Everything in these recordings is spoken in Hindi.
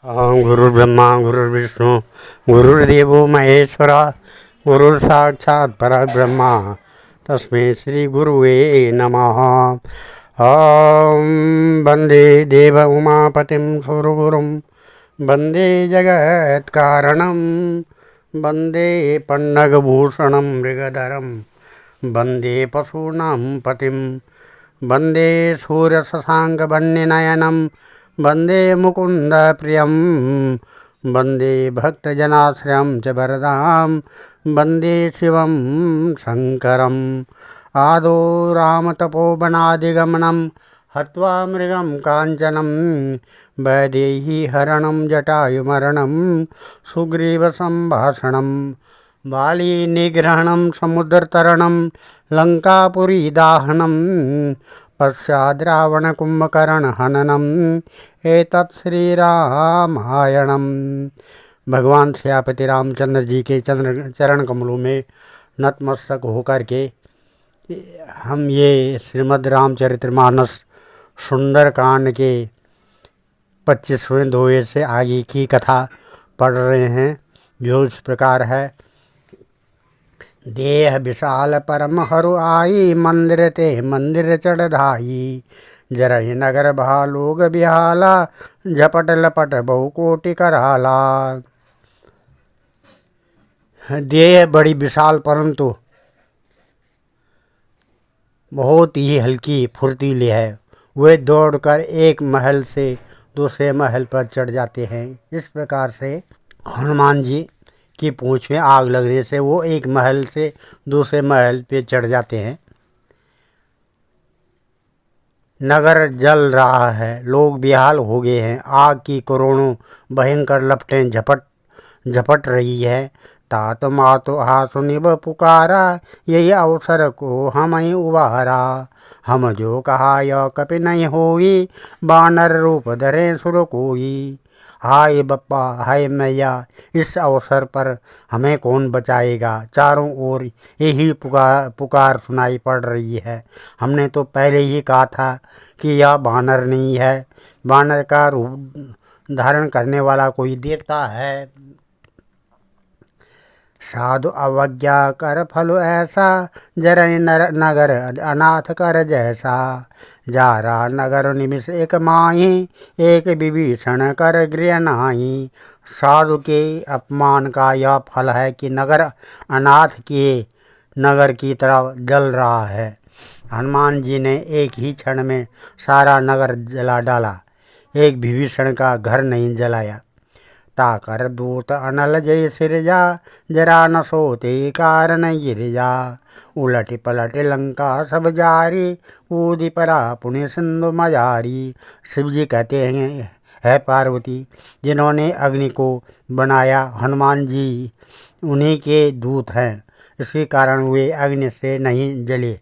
गुरुर्ब्रह्मा गुरुर्विष्णु गुरुर्देवो महेश्वर गुरुर्साक्षात् परब्रह्म तस्मै श्री गुरुवे नमः। ॐ वन्दे देव उमापतिं सुरगुरुं वन्दे जगत्कारणं वन्दे पन्नगभूषणं मृगधरं वन्दे पशूनां पतिं वन्दे सूर्यशशाङ्कवह्निनयनं वन्दे मुकुन्द प्रियं वन्दे भक्तजनाश्रयं च वरदां वन्दे शिवं शङ्करम्। आदौ रामतपोवनादिगमनं हत्वा मृगं काञ्चनं वैदेहीहरणं जटायुमरणं सुग्रीवसम्भाषणं वालीनिग्रहणं समुद्रतरणं लङ्कापुरीदाहनं पश्चाद् रावणकुम्भकर्णहननम् एतत् श्रीरामायणम्। भगवान श्यापति रामचंद्र जी के चरण कमलों में नतमस्तक होकर के हम ये श्रीमद् रामचरितमानस सुंदरकांड के 25वें दोहे से आगे की कथा पढ़ रहे हैं, जो इस प्रकार है। देह विशाल परम हरु आई, मंदिर ते मंदिर चढ़ धाई। जरहि नगर भालोग बिहाला, झपट लपट बहु कोटि कराला। देह बड़ी विशाल परंतु बहुत ही हल्की फुर्तीली है। वे दौड़कर एक महल से दूसरे महल पर चढ़ जाते हैं। इस प्रकार से हनुमान जी की पूंछ में आग लगने से वो एक महल से दूसरे महल पे चढ़ जाते हैं। नगर जल रहा है, लोग बेहाल हो गए हैं। आग की करोड़ों भयंकर लपटें झपट रही है। तात मातो हा सुनिब पुकारा, यही अवसर को हमें उबारा। हम जो कहा यह कपि नहीं होई, बानर रूप धरे सुर कोई। हाय बप्पा हाय मैया, इस अवसर पर हमें कौन बचाएगा। चारों ओर यही पुकार सुनाई पड़ रही है। हमने तो पहले ही कहा था कि यह बानर नहीं है, बानर का रूप धारण करने वाला कोई देवता है। साधु अवज्ञा कर फल ऐसा, जरहि नगर अनाथ कर जैसा। जारा नगर निमिष एक माही, एक विभीषण कर गृह नाही। साधु के अपमान का यह फल है कि नगर अनाथ के नगर की तरह जल रहा है। हनुमान जी ने एक ही क्षण में सारा नगर जला डाला, एक विभीषण का घर नहीं जलाया। ताकर दूत अनल जय सिरजा, जरा न सोते कारण गिरजा। उलट पलट लंका सब जारी, कूदी परा पुण्य सिंधु मजारी। शिव जी कहते हैं, है पार्वती, जिन्होंने अग्नि को बनाया हनुमान जी उन्हीं के दूत हैं, इसी कारण वे अग्नि से नहीं जले।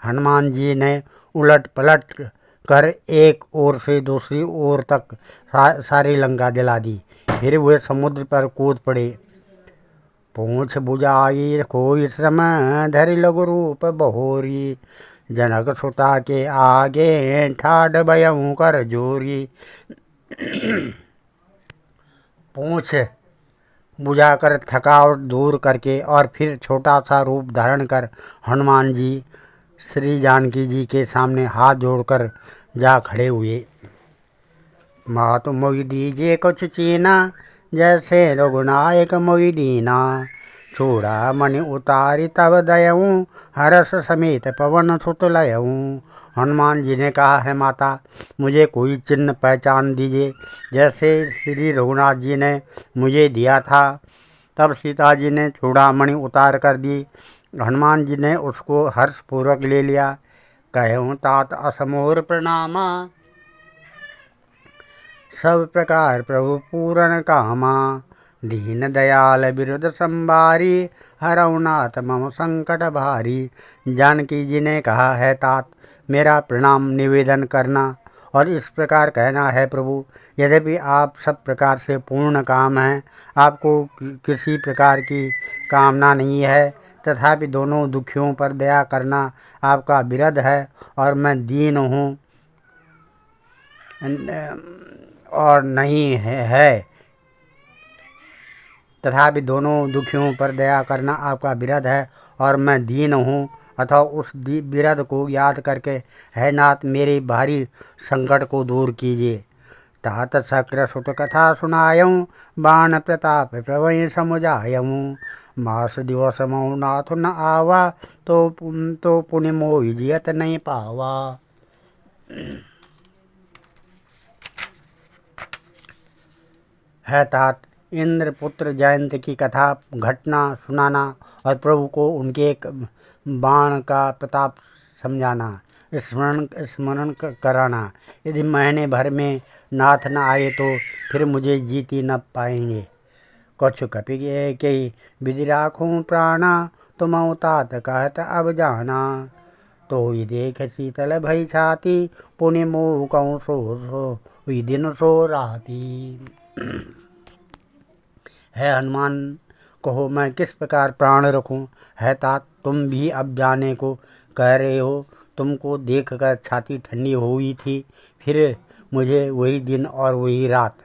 हनुमान जी ने उलट पलट कर एक ओर से दूसरी ओर तक सारी लंका जला दी। फिर वे समुद्र पर कूद पड़े। पूंछ बुझाई कोई श्रम, धरि लघु रूप बहोरी। जनक सुता के आगे, ठाड भयउ कर जोरी। पूंछ बुझाकर थकावट दूर करके और फिर छोटा सा रूप धारण कर हनुमान जी श्री जानकी जी के सामने हाथ जोड़कर जा खड़े हुए। मातु मोहि दीजिए कुछ चीना, जैसे रघुनायक मोहि दीना। चूड़ा मणि उतारी तब दयऊँ, हरस समेत पवन सुत लयऊँ। हनुमान जी ने कहा है, माता मुझे कोई चिन्ह पहचान दीजिए, जैसे श्री रघुनाथ जी ने मुझे दिया था। तब सीता जी ने चूड़ामणि उतार कर दी। हनुमान जी ने उसको हर्षपूर्वक ले लिया। कहूँ तात असमोर प्रणामा, सब प्रकार प्रभु पूरन कामा। दीन दयाल विरुद्ध संबारी, हरऊ नाथ मम संकट भारी। जानकी जी ने कहा है, तात मेरा प्रणाम निवेदन करना और इस प्रकार कहना है, प्रभु यद्यपि आप सब प्रकार से पूर्ण काम हैं, आपको किसी प्रकार की कामना नहीं है, तथापि दोनों दुखियों पर दया करना आपका विरध है और मैं दीन हूँ और नहीं है। तथापि दोनों दुखियों पर दया करना आपका विरध है और मैं दीन हूँ, अतः उस विरध को याद करके है नाथ मेरे भारी संकट को दूर कीजिए। तात शक्र सुत कथा सुनायऊँ, बाण प्रताप प्रवण समुझायऊँ। मास दिवस मऊ नाथ न आवा, तो पुण्य मोहि जियत नहीं पावा। है तात, इंद्रपुत्र जयंत की कथा घटना सुनाना और प्रभु को उनके एक बाण का प्रताप समझाना, स्मरण कराना। यदि महीने भर में नाथ न आए तो फिर मुझे जीत ही न पाएंगे। कछु कपि के विधि राखूं प्राणा, तुम तात कहत अब जाना। तो ही देख शीतल भई छाती, पुण्य मोह कहूँ सो हुई दिन सो राती। है हनुमान, कहो मैं किस प्रकार प्राण रखूं। है तात, तुम भी अब जाने को कह रहे हो। तुमको देखकर छाती ठंडी हुई थी, फिर मुझे वही दिन और वही रात।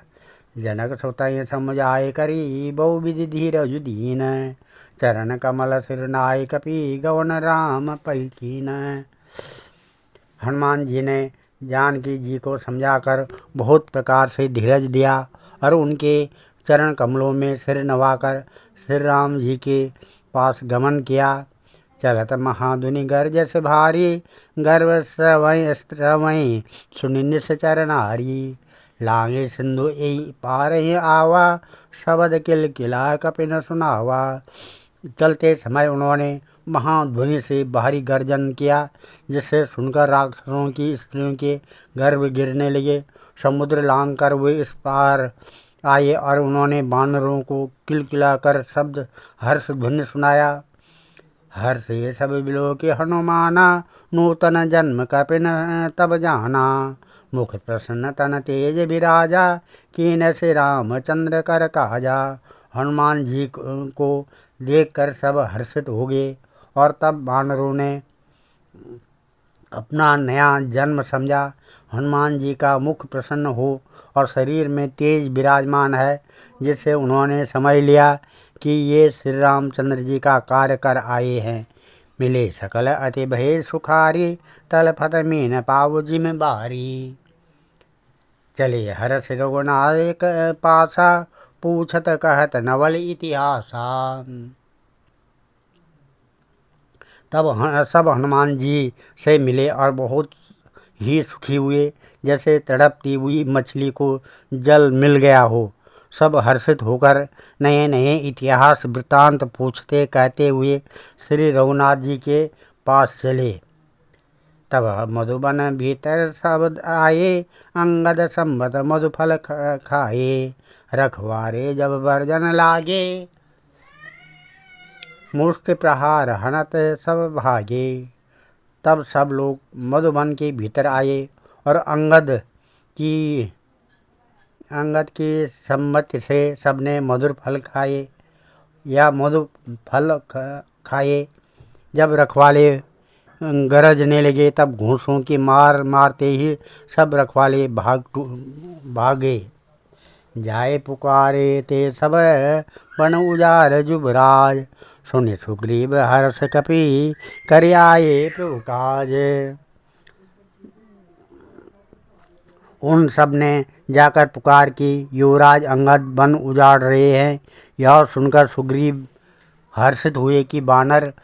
जनक सुतय समझ आए करी, बहु विधि धीरज दीन। चरण कमल सिर नाय कपि, गवन राम पै कीन। हनुमान जी ने जानकी जी को समझाकर बहुत प्रकार से धीरज दिया और उनके चरण कमलों में सिर नवाकर श्री राम जी के पास गमन किया। चलत महाधुनि गर्जस भारी, गर्व श्रवई सुनि निश्चर नारी। लांगे सिंधु एई पार ही आवा, शबद किल किला कपि न सुनावा। चलते समय उन्होंने महाध्वनि से भारी गर्जन किया, जिससे सुनकर राक्षसों की स्त्रियों के गर्भ गिरने लगे। समुद्र लांग कर वे इस पार आए और उन्होंने वानरों को किलकिलाकर शब्द हर्ष ध्वनि सुनाया। हर्ष ये सब बिलो के हनुमाना, नूतन जन्म कपिन तब जाना। मुख प्रसन्न तन तेज विराजा, कीन से रामचंद्र कर काजा। हनुमान जी को देखकर सब हर्षित हो गए और तब वानरों ने अपना नया जन्म समझा। हनुमान जी का मुख प्रसन्न हो और शरीर में तेज विराजमान है, जिससे उन्होंने समझ लिया कि ये श्री रामचंद्र जी का कार्य कर आए हैं। मिले सकल अति भय सुखारी, तल फत मीन पाव जिम बारी। चले हर्ष रघुनायक पासा, पूछत कहत नवल इतिहासा। तब सब हनुमान जी से मिले और बहुत ही सुखी हुए, जैसे तड़पती हुई मछली को जल मिल गया हो। सब हर्षित होकर नए नए इतिहास वृत्तांत पूछते कहते हुए श्री रघुनाथ जी के पास चले। तब मधुबन भीतर सब आए, अंगद संबत मधुफल खाए। रखवारे जब वर्जन लागे, मुष्टि प्रहार हनत सब भागे। तब सब लोग मधुबन के भीतर आए और अंगद की सम्मति से सबने मधुर फल खाए या मधु फल खाए। जब रखवाले गरजने लगे, तब घूंसों की मार मारते ही सब रखवाले भागे। जाए पुकारे ते सब बन उजार जुबराज, सुनि सुग्रीव हर्ष कपि कर आए प्रभु काज। उन सब ने जाकर पुकार की, युवराज अंगद वन उजाड़ रहे हैं। यह सुनकर सुग्रीव हर्षित हुए कि वानर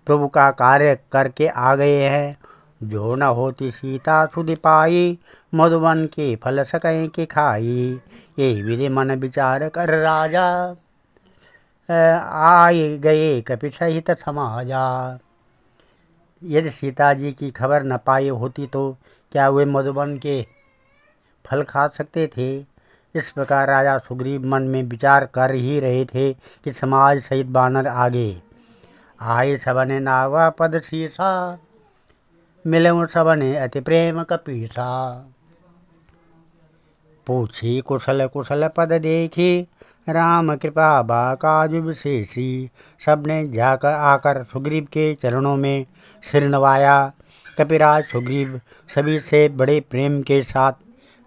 प्रभु का कार्य करके आ गए हैं। जो न होती सीता सुधि पाई, मधुबन के फल सकें के खाई। यही विधि मन विचार कर राजा, आए गए कपि सहित समाजा। यदि सीता जी की खबर न पाई होती तो क्या वे मधुबन के फल खा सकते थे। इस प्रकार राजा सुग्रीव मन में विचार कर ही रहे थे कि समाज सहित वानर आगे आए। सबने नावा पद शीसा, मिलऊं सबने अति प्रेम कपीसा। पूछी कुशल कुशल पद देखी, राम कृपा बा काज विशेषी। सबने जाकर आकर सुग्रीव के चरणों में सिर नवाया। कपिराज सुग्रीव सभी से बड़े प्रेम के साथ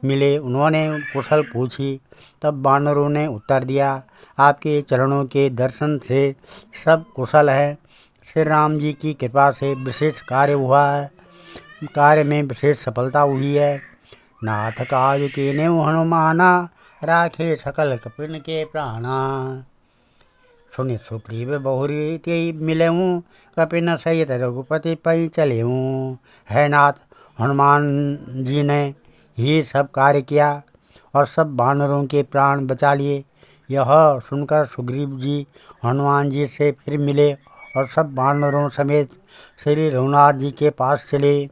मिले, उन्होंने कुशल पूछी। तब वानरों ने उत्तर दिया, आपके चरणों के दर्शन से सब कुशल है। श्री राम जी की कृपा से विशेष कार्य हुआ है, कार्य में विशेष सफलता हुई है। नाथ काज कीन्हे हनुमाना, राखे सकल कपिन के प्राणा। सुनि सुग्रीव बहुरीति मिलऊँ, कपिन सहित रघुपति पै चलेऊँ। है नाथ, हनुमान जी ने ही सब कार्य किया और सब वानरों के प्राण बचा लिए। यह सुनकर सुग्रीव जी हनुमान जी से फिर मिले और सब वानरों समेत श्री रघुनाथ जी के पास चले।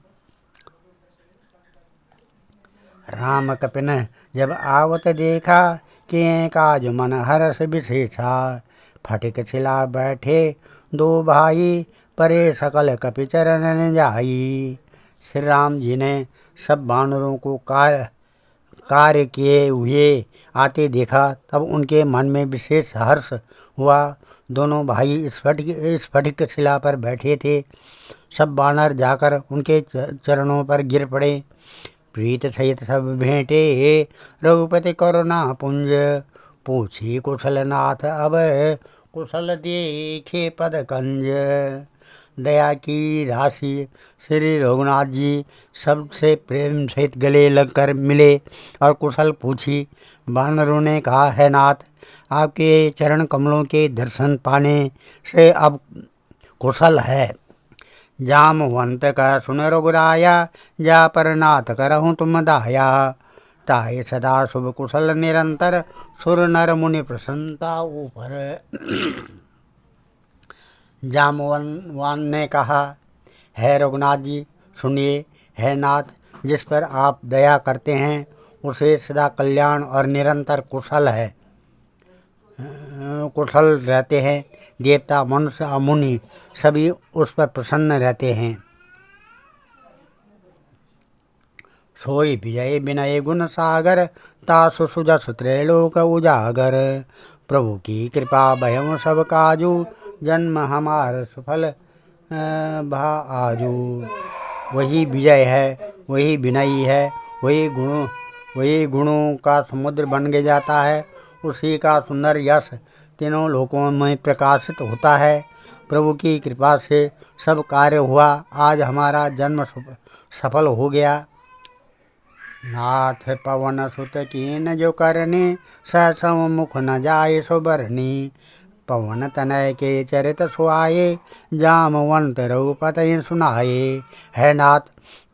राम कपिन जब आवत देखा, किए काज मन हर्ष विशेषा। फटिक छिला बैठे दो भाई, परे सकल कपि चरण जाई। श्री राम जी ने सब वानरों को कार्य किए हुए आते देखा, तब उनके मन में विशेष हर्ष हुआ। दोनों भाई स्फटिक शिला पर बैठे थे। सब वानर जाकर उनके चरणों पर गिर पड़े। प्रीत सहित सब भेंटे, रघुपति करुणा पुंज। पूछी कुशल नाथ अब, कुशल देखे पद कंज। दया की राशि श्री रघुनाथ जी सबसे प्रेम सहित गले लगकर मिले और कुशल पूछी। वानरों ने कहा, है नाथ, आपके चरण कमलों के दर्शन पाने से अब कुशल है। जामवंत कह सुन रघुराया, जा पर नाथ करहूँ तुम दाया। ताहि सदा शुभ कुशल निरंतर, सुर नर मुनि प्रसन्नता ऊपर। जामवन ने कहा, है रघुनाथ जी सुनिए। है नाथ, जिस पर आप दया करते हैं उसे सदा कल्याण और निरंतर कुशल रहते हैं। देवता मनुष्य और मुनि सभी उस पर प्रसन्न रहते हैं। सोई विजय विनय गुण सागर, तासु सुजस त्रैलोक उजागर। प्रभु की कृपा भयम सब काजू, जन्म हमार सफल भा आजू। वही विजय है, वही विनयी है, वही गुणों का समुद्र बन के जाता है। उसी का सुंदर यश तीनों लोकों में प्रकाशित होता है। प्रभु की कृपा से सब कार्य हुआ। आज हमारा जन्म सफल हो गया। नाथ पवन सुत कीन जो करनी, सहसम मुख न जाए सो बरनी। पवन तनय के चरित सुआये, जामवंत रघुपति सुनाए। है नाथ,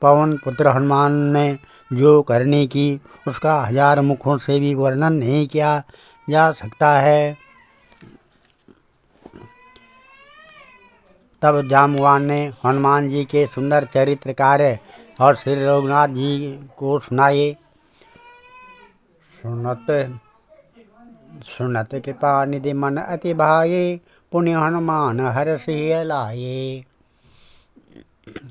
पवन पुत्र हनुमान ने जो करनी की, उसका 1000 मुखों से भी वर्णन नहीं किया जा सकता है। तब जामवान ने हनुमान जी के सुंदर चरित्र कार्य और श्री रघुनाथ जी को सुनाए। सुनत कृपा निधि मन अति भाये, पुण्य हनुमान हर्षि लाए।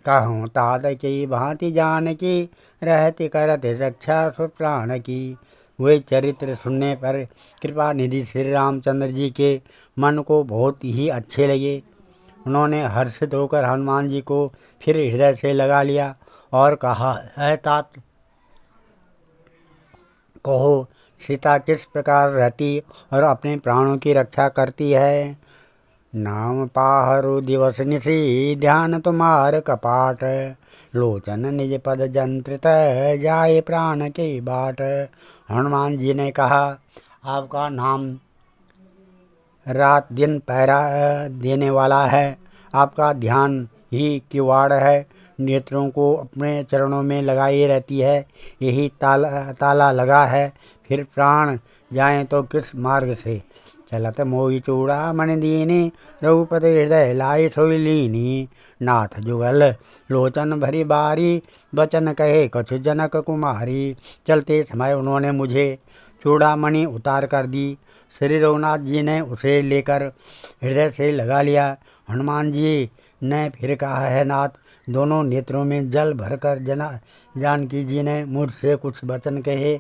कहूँ तात की भांति जान की, रहति करत रक्षा सुप्राण की। वे चरित्र सुनने पर कृपा निधि श्री रामचंद्र जी के मन को बहुत ही अच्छे लगे। उन्होंने हर्षित होकर हनुमान जी को फिर हृदय से लगा लिया और कहा, है तात, कहो सीता किस प्रकार रहती और अपने प्राणों की रक्षा करती है। नाम पाहरु दिवस निशी, ध्यान तुम्हार कपाट। लोचन निज पद जंत्रित, जाए प्राण के बाट। हनुमान जी ने कहा, आपका नाम रात दिन पहरा देने वाला है। आपका ध्यान ही किवाड़ है। नेत्रों को अपने चरणों में लगाई रहती है। यही ताला लगा है। फिर प्राण जाएं तो किस मार्ग से। चलत मोहि चूड़ा मणि दीनी, रघुपति हृदय लाई सोई लीनी। नाथ जुगल लोचन भरी बारी, बचन कहे कछु जनक कुमारी। चलते समय उन्होंने मुझे चूड़ामणि उतार कर दी। श्री रघुनाथ जी ने उसे लेकर हृदय से लगा लिया। हनुमान जी ने फिर कहा, है नाथ, दोनों नेत्रों में जल भरकर जानकी जी ने मुझसे कुछ वचन कहे।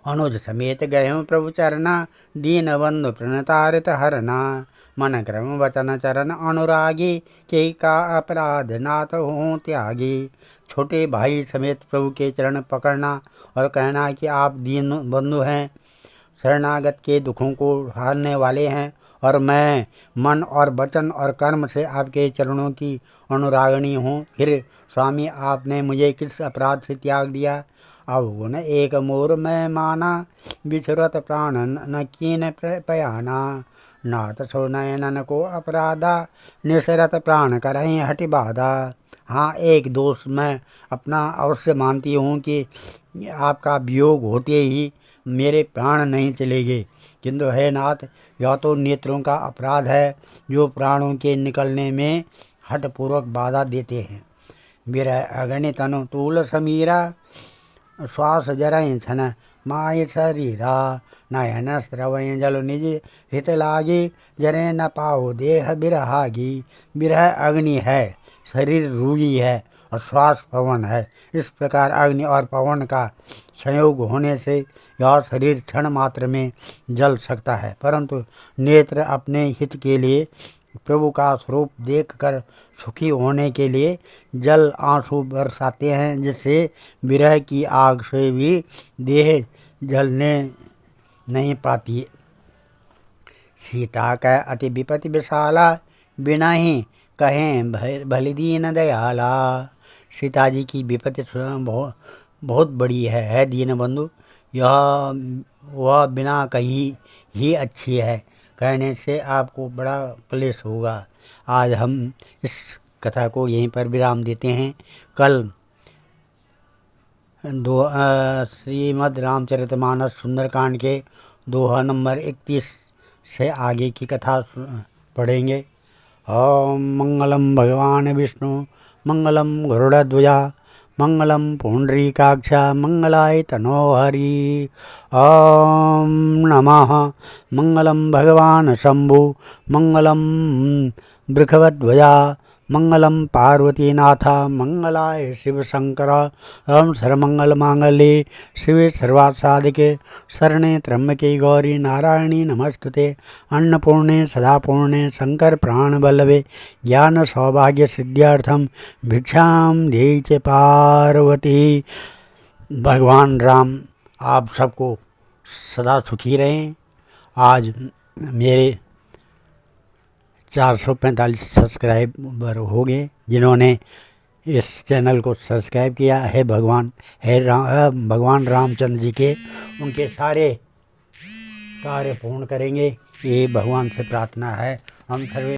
अनुज समेत गए हूँ प्रभु चरना, दीन बंधु प्रणतारित हरना। मन क्रम वचन चरण अनुरागी, के का अपराध नाथ हों त्यागी। छोटे भाई समेत प्रभु के चरण पकड़ना और कहना कि आप दीन बंधु हैं, शरणागत के दुखों को हारने वाले हैं, और मैं मन और वचन और कर्म से आपके चरणों की अनुरागिणी हूँ। फिर स्वामी आपने मुझे किस अपराध से त्याग दिया? अवगुण एक मोर मैं माना, बिछुरत प्राण न कीन पयाना। नाथ सो नयनन को अपराधा, निसरत प्राण करहीं हटि बाधा। हाँ, एक दोष मैं अपना अवश्य मानती हूँ कि आपका वियोग होते ही मेरे प्राण नहीं चलेंगे, किंतु हे नाथ, यह तो नेत्रों का अपराध है जो प्राणों के निकलने में हठपूर्वक बाधा देते हैं। विरह अगणित तनु तूल समीरा, श्वास जरय छन माय शरीरा। नयन स्रवय जल निज हित लागी, जरे न पाओ देह बिरहागी। विरह अग्नि है, शरीर रूही है और श्वास पवन है। इस प्रकार अग्नि और पवन का संयोग होने से यह शरीर क्षण मात्र में जल सकता है, परंतु नेत्र अपने हित के लिए, प्रभु का स्वरूप देखकर सुखी होने के लिए जल आंसू बरसाते हैं, जिससे विरह की आग से भी देह जलने नहीं पाती। सीता का अति विपत्ति विशाला, बिना ही कहें भली दीन दयाला। सीता जी की विपत्ति स्वयं बहुत बड़ी है दीन बंधु। यह वह बिना कही ही अच्छी है, कहने से आपको बड़ा क्लेश होगा। आज हम इस कथा को यहीं पर विराम देते हैं। कल श्रीमद् रामचरितमानस सुंदरकांड के दोहा नंबर 31 से आगे की कथा पढ़ेंगे। ओम मंगलम भगवान विष्णु, मंगलम गरुड़ध्वजा, मंगलम पुंडरीकाक्ष, मंगलाय तनोहरि। ओम नमः। मंगलम भगवान शंभु, मंगलम वृषभध्वजा, मंगलम पार्वतीनाथ, मंगलाय शिव शंकर। ओम सर्वमंगल मांगल्ये शिवे सर्वार्थसाधिके, शरणे त्र्यंबके गौरी नारायणी नमस्तुते। अन्नपूर्णे सदापूर्णे शंकर प्राणवल्लभे, ज्ञान सौभाग्य सिद्ध्यार्थम भिक्षाम देहि च पार्वती। भगवान राम आप सबको सदा सुखी रहें। आज मेरे 445 सब्सक्राइबर हो गए जिन्होंने इस चैनल को सब्सक्राइब किया है। भगवान भगवान रामचंद्र जी के उनके सारे कार्य पूर्ण करेंगे, ये भगवान से प्रार्थना है। हम सर्वे